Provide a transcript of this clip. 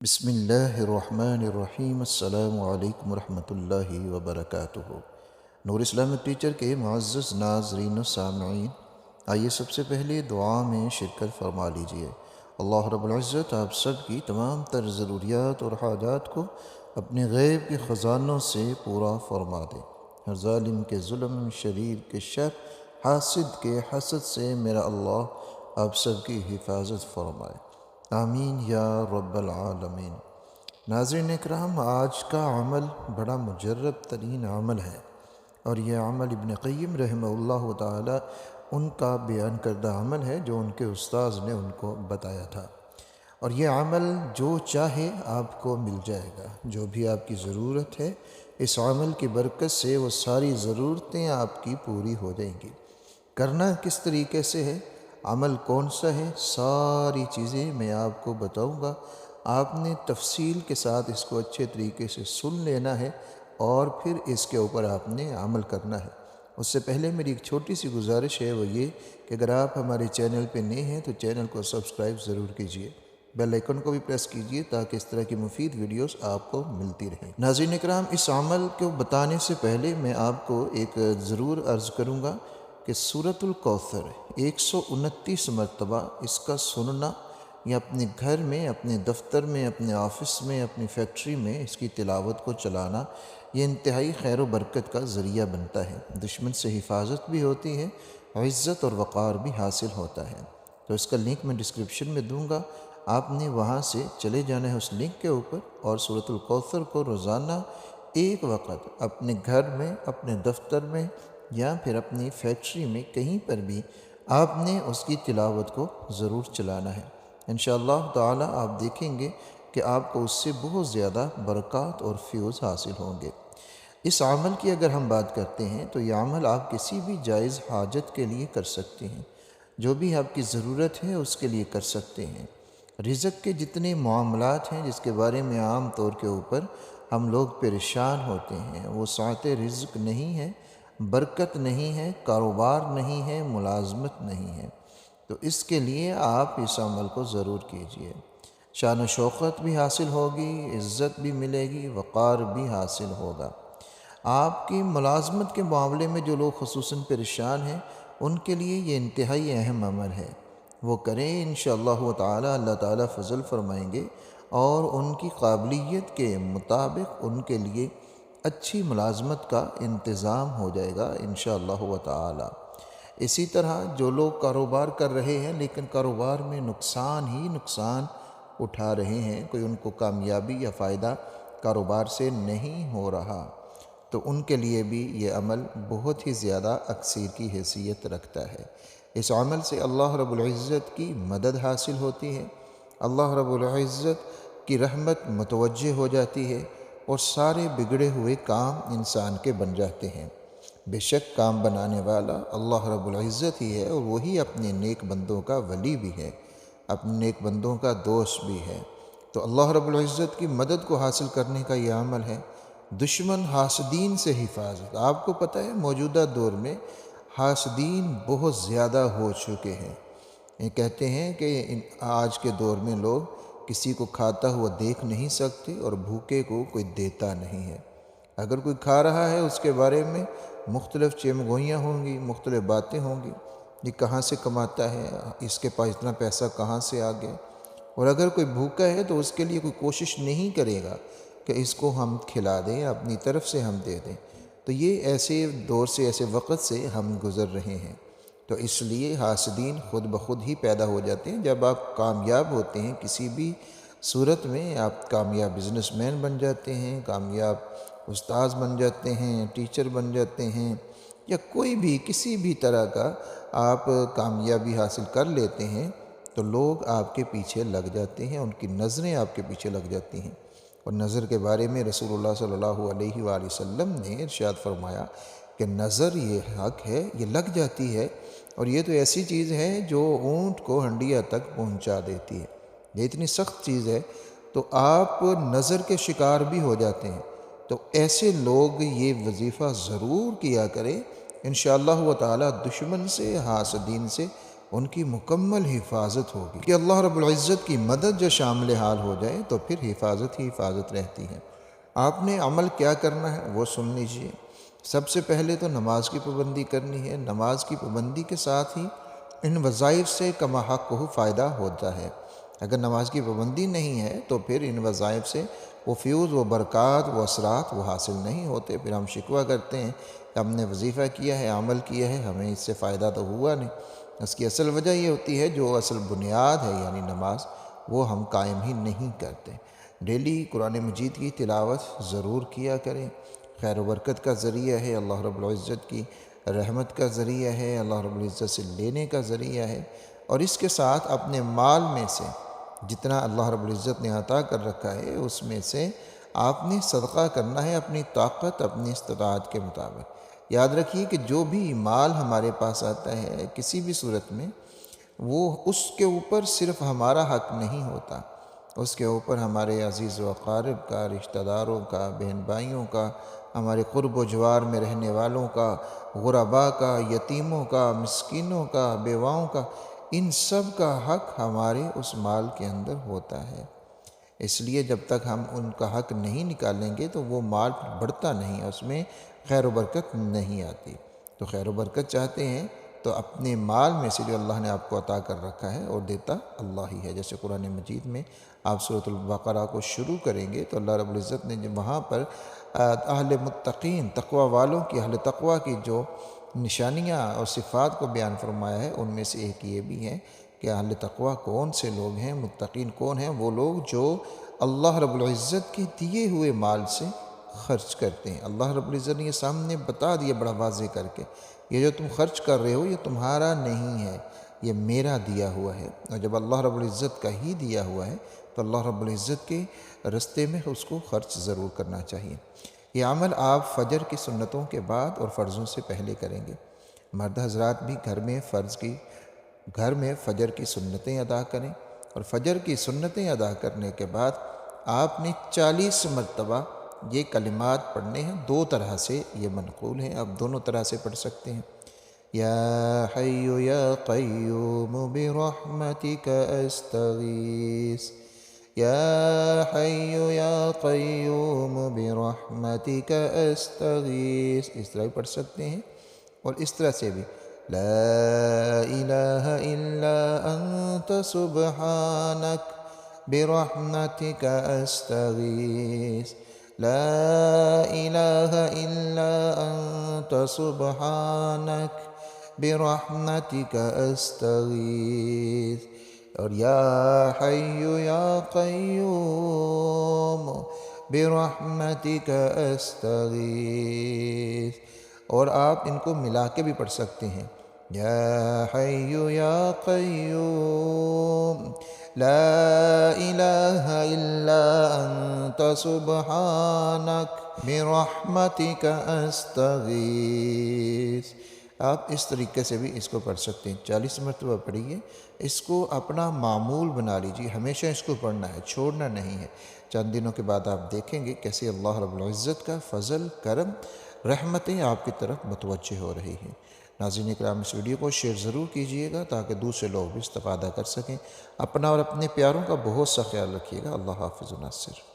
بسم اللہ الرحمن الرحیم۔ السلام علیکم ورحمۃ اللہ وبرکاتہ۔ نور اسلامک ٹیچر کے معزز ناظرین و سامعین، آئیے سب سے پہلے دعا میں شرکت فرما لیجئے۔ اللہ رب العزت آپ سب کی تمام تر ضروریات اور حاجات کو اپنے غیب کے خزانوں سے پورا فرما دے۔ ہر ظالم کے ظلم، شریر کے شر، حاسد کے حسد سے میرا اللہ آپ سب کی حفاظت فرمائے، آمین یا رب العالمین۔ ناظرین اکرام، آج کا عمل بڑا مجرب ترین عمل ہے، اور یہ عمل ابن قیم رحمہ اللہ تعالی ان کا بیان کردہ عمل ہے جو ان کے استاذ نے ان کو بتایا تھا، اور یہ عمل جو چاہے آپ کو مل جائے گا۔ جو بھی آپ کی ضرورت ہے، اس عمل کی برکت سے وہ ساری ضرورتیں آپ کی پوری ہو جائیں گی۔ کرنا کس طریقے سے ہے، عمل کون سا ہے، ساری چیزیں میں آپ کو بتاؤں گا۔ آپ نے تفصیل کے ساتھ اس کو اچھے طریقے سے سن لینا ہے، اور پھر اس کے اوپر آپ نے عمل کرنا ہے۔ اس سے پہلے میری ایک چھوٹی سی گزارش ہے، وہ یہ کہ اگر آپ ہمارے چینل پہ نئے ہیں تو چینل کو سبسکرائب ضرور کیجئے، بیل آئیکن کو بھی پریس کیجئے تاکہ اس طرح کی مفید ویڈیوز آپ کو ملتی رہیں۔ ناظرین اکرام، اس عمل کو بتانے سے پہلے میں آپ کو ایک ضرور عرض کروں گا کہ سورۃ الکوثر 129 مرتبہ اس کا سننا، یا اپنے گھر میں، اپنے دفتر میں، اپنے آفس میں، اپنی فیکٹری میں اس کی تلاوت کو چلانا، یہ انتہائی خیر و برکت کا ذریعہ بنتا ہے۔ دشمن سے حفاظت بھی ہوتی ہے، عزت اور وقار بھی حاصل ہوتا ہے۔ تو اس کا لنک میں ڈسکرپشن میں دوں گا، آپ نے وہاں سے چلے جانا ہے اس لنک کے اوپر، اور سورۃ الکوثر کو روزانہ ایک وقت اپنے گھر میں، اپنے دفتر میں، یا پھر اپنی فیکٹری میں، کہیں پر بھی آپ نے اس کی تلاوت کو ضرور چلانا ہے۔ انشاءاللہ تعالی آپ دیکھیں گے کہ آپ کو اس سے بہت زیادہ برکات اور فیوز حاصل ہوں گے۔ اس عمل کی اگر ہم بات کرتے ہیں تو یہ عمل آپ کسی بھی جائز حاجت کے لیے کر سکتے ہیں، جو بھی آپ کی ضرورت ہے اس کے لیے کر سکتے ہیں۔ رزق کے جتنے معاملات ہیں جس کے بارے میں عام طور کے اوپر ہم لوگ پریشان ہوتے ہیں، وہ سعت رزق نہیں ہے، برکت نہیں ہے، کاروبار نہیں ہے، ملازمت نہیں ہے۔ تو اس کے لیے آپ اس عمل کو ضرور کیجئے۔ شان و شوکت بھی حاصل ہوگی، عزت بھی ملے گی، وقار بھی حاصل ہوگا۔ آپ کی ملازمت کے معاملے میں جو لوگ خصوصاً پریشان ہیں، ان کے لیے یہ انتہائی اہم عمل ہے، وہ کریں انشاءاللہ تعالی، اللہ تعالی فضل فرمائیں گے، اور ان کی قابلیت کے مطابق ان کے لیے اچھی ملازمت کا انتظام ہو جائے گا انشاءاللہ تعالی۔ اسی طرح جو لوگ کاروبار کر رہے ہیں لیکن کاروبار میں نقصان ہی نقصان اٹھا رہے ہیں، کوئی ان کو کامیابی یا فائدہ کاروبار سے نہیں ہو رہا، تو ان کے لیے بھی یہ عمل بہت ہی زیادہ اکثیر کی حیثیت رکھتا ہے۔ اس عمل سے اللہ رب العزت کی مدد حاصل ہوتی ہے، اللہ رب العزت کی رحمت متوجہ ہو جاتی ہے، اور سارے بگڑے ہوئے کام انسان کے بن جاتے ہیں۔ بے شک کام بنانے والا اللہ رب العزت ہی ہے، اور وہی اپنے نیک بندوں کا ولی بھی ہے، اپنے نیک بندوں کا دوست بھی ہے۔ تو اللہ رب العزت کی مدد کو حاصل کرنے کا یہ عمل ہے۔ دشمن حاسدین سے حفاظت، آپ کو پتہ ہے موجودہ دور میں حاسدین بہت زیادہ ہو چکے ہیں۔ یہ کہتے ہیں کہ آج کے دور میں لوگ کسی کو کھاتا ہوا دیکھ نہیں سکتے، اور بھوکے کو کوئی دیتا نہیں ہے۔ اگر کوئی کھا رہا ہے اس کے بارے میں مختلف چمگوئیاں ہوں گی، مختلف باتیں ہوں گی، یہ کہاں سے کماتا ہے، اس کے پاس اتنا پیسہ کہاں سے آ گیا۔ اور اگر کوئی بھوکا ہے تو اس کے لیے کوئی کوشش نہیں کرے گا کہ اس کو ہم کھلا دیں، اپنی طرف سے ہم دے دیں۔ تو یہ ایسے دور سے، ایسے وقت سے ہم گزر رہے ہیں۔ تو اس لیے حاسدین خود بخود ہی پیدا ہو جاتے ہیں۔ جب آپ کامیاب ہوتے ہیں کسی بھی صورت میں، آپ کامیاب بزنس مین بن جاتے ہیں، کامیاب استاذ بن جاتے ہیں، ٹیچر بن جاتے ہیں، یا کوئی بھی کسی بھی طرح کا آپ کامیابی حاصل کر لیتے ہیں، تو لوگ آپ کے پیچھے لگ جاتے ہیں، ان کی نظریں آپ کے پیچھے لگ جاتی ہیں۔ اور نظر کے بارے میں رسول اللہ صلی اللہ علیہ وآلہ وسلم نے ارشاد فرمایا کہ نظر یہ حق ہے، یہ لگ جاتی ہے، اور یہ تو ایسی چیز ہے جو اونٹ کو ہنڈیا تک پہنچا دیتی ہے، یہ اتنی سخت چیز ہے۔ تو آپ نظر کے شکار بھی ہو جاتے ہیں۔ تو ایسے لوگ یہ وظیفہ ضرور کیا کریں، انشاءاللہ تعالی دشمن سے، حاسدین سے ان کی مکمل حفاظت ہوگی کہ اللہ رب العزت کی مدد جو شامل حال ہو جائے تو پھر حفاظت ہی حفاظت رہتی ہے۔ آپ نے عمل کیا کرنا ہے وہ سن لیجئے۔ سب سے پہلے تو نماز کی پابندی کرنی ہے۔ نماز کی پابندی کے ساتھ ہی ان وظائف سے کما حق کو فائدہ ہوتا ہے۔ اگر نماز کی پابندی نہیں ہے تو پھر ان وظائف سے وہ فیوز، وہ برکات، وہ اثرات وہ حاصل نہیں ہوتے۔ پھر ہم شکوہ کرتے ہیں کہ ہم نے وظیفہ کیا ہے، عمل کیا ہے، ہمیں اس سے فائدہ تو ہوا نہیں۔ اس کی اصل وجہ یہ ہوتی ہے جو اصل بنیاد ہے یعنی نماز، وہ ہم قائم ہی نہیں کرتے۔ ڈیلی قرآن مجید کی تلاوت ضرور کیا کریں۔ خیر و برکت کا ذریعہ ہے، اللہ رب العزت کی رحمت کا ذریعہ ہے، اللہ رب العزت سے لینے کا ذریعہ ہے۔ اور اس کے ساتھ اپنے مال میں سے جتنا اللہ رب العزت نے عطا کر رکھا ہے اس میں سے آپ نے صدقہ کرنا ہے اپنی طاقت، اپنی استطاعت کے مطابق۔ یاد رکھیے کہ جو بھی مال ہمارے پاس آتا ہے کسی بھی صورت میں، وہ اس کے اوپر صرف ہمارا حق نہیں ہوتا، اس کے اوپر ہمارے عزیز و اقارب کا، رشتہ داروں کا، بہن بھائیوں کا، ہمارے قرب و جوار میں رہنے والوں کا، غرباء کا، یتیموں کا، مسکینوں کا، بیواؤں کا، ان سب کا حق ہمارے اس مال کے اندر ہوتا ہے۔ اس لیے جب تک ہم ان کا حق نہیں نکالیں گے تو وہ مال بڑھتا نہیں، اس میں خیر و برکت نہیں آتی۔ تو خیر و برکت چاہتے ہیں تو اپنے مال میں سے جو اللہ نے آپ کو عطا کر رکھا ہے اور دیتا اللہ ہی ہے۔ جیسے قرآن مجید میں آپ سورۃ البقرہ کو شروع کریں گے تو اللہ رب العزت نے وہاں پر اہل متقین، تقوی والوں کی، اہل تقوی کی جو نشانیاں اور صفات کو بیان فرمایا ہے، ان میں سے ایک یہ بھی ہے کہ اہل تقوی کون سے لوگ ہیں، متقین کون ہیں؟ وہ لوگ جو اللہ رب العزت کے دیے ہوئے مال سے خرچ کرتے ہیں۔ اللہ رب العزت نے یہ سامنے بتا دیا بڑا واضح کر کے، یہ جو تم خرچ کر رہے ہو یہ تمہارا نہیں ہے، یہ میرا دیا ہوا ہے۔ اور جب اللہ رب العزت کا ہی دیا ہوا ہے تو اللہ رب العزت کے رستے میں اس کو خرچ ضرور کرنا چاہیے۔ یہ عمل آپ فجر کی سنتوں کے بعد اور فرضوں سے پہلے کریں گے۔ مرد حضرات بھی گھر میں فجر کی سنتیں ادا کریں، اور فجر کی سنتیں ادا کرنے کے بعد آپ نے 40 مرتبہ یہ کلمات پڑھنے ہیں۔ دو طرح سے یہ منقول ہیں، آپ دونوں طرح سے پڑھ سکتے ہیں۔ یا حی یا قیوم برحمتک استغیث، یا حی یا قیوم برحمتک استغیث، اس طرح بھی پڑھ سکتے ہیں۔ اور اس طرح سے بھی لا الہ الا انت سبحانک برحمتک استغیث، لا الہ الا انت سبحانک برحمتک استغیث، اور یا حی یا قیوم برحمتک استغیث۔ اور آپ ان کو ملا کے بھی پڑھ سکتے ہیں، یا حی یا قیوم لا الہ الا انت سبحانک برحمتک استغیث۔ آپ اس طریقے سے بھی اس کو پڑھ سکتے ہیں، 40 مرتبہ پڑھیے۔ اس کو اپنا معمول بنا لیجیے، ہمیشہ اس کو پڑھنا ہے، چھوڑنا نہیں ہے۔ چند دنوں کے بعد آپ دیکھیں گے کیسے اللہ رب العزت کا فضل، کرم، رحمتیں آپ کی طرف متوجہ ہو رہی ہیں۔ ناظرین اکرام، اس ویڈیو کو شیئر ضرور کیجیے گا تاکہ دوسرے لوگ بھی استفادہ کر سکیں۔ اپنا اور اپنے پیاروں کا بہت سا خیال رکھیے گا۔ اللہ حافظ و ناصر۔